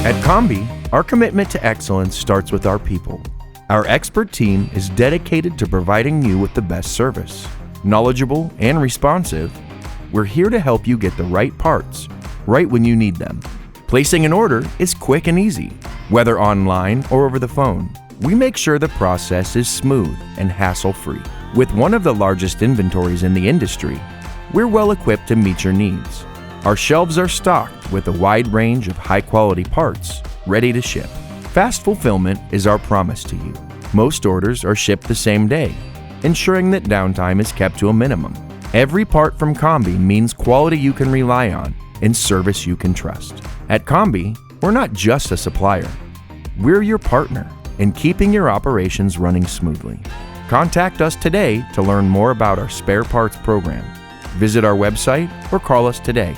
At Combi, our commitment to excellence starts with our people. Our expert team is dedicated to providing you with the best service. Knowledgeable and responsive, we're here to help you get the right parts, right when you need them. Placing an order is quick and easy, whether online or over the phone. We make sure the process is smooth and hassle-free. With one of the largest inventories in the industry, we're well equipped to meet your needs. Our shelves are stocked with a wide range of high-quality parts, ready to ship. Fast fulfillment is our promise to you. Most orders are shipped the same day, ensuring that downtime is kept to a minimum. Every part from Combi means quality you can rely on and service you can trust. At Combi, we're not just a supplier. We're your partner in keeping your operations running smoothly. Contact us today to learn more about our spare parts program. Visit our website or call us today.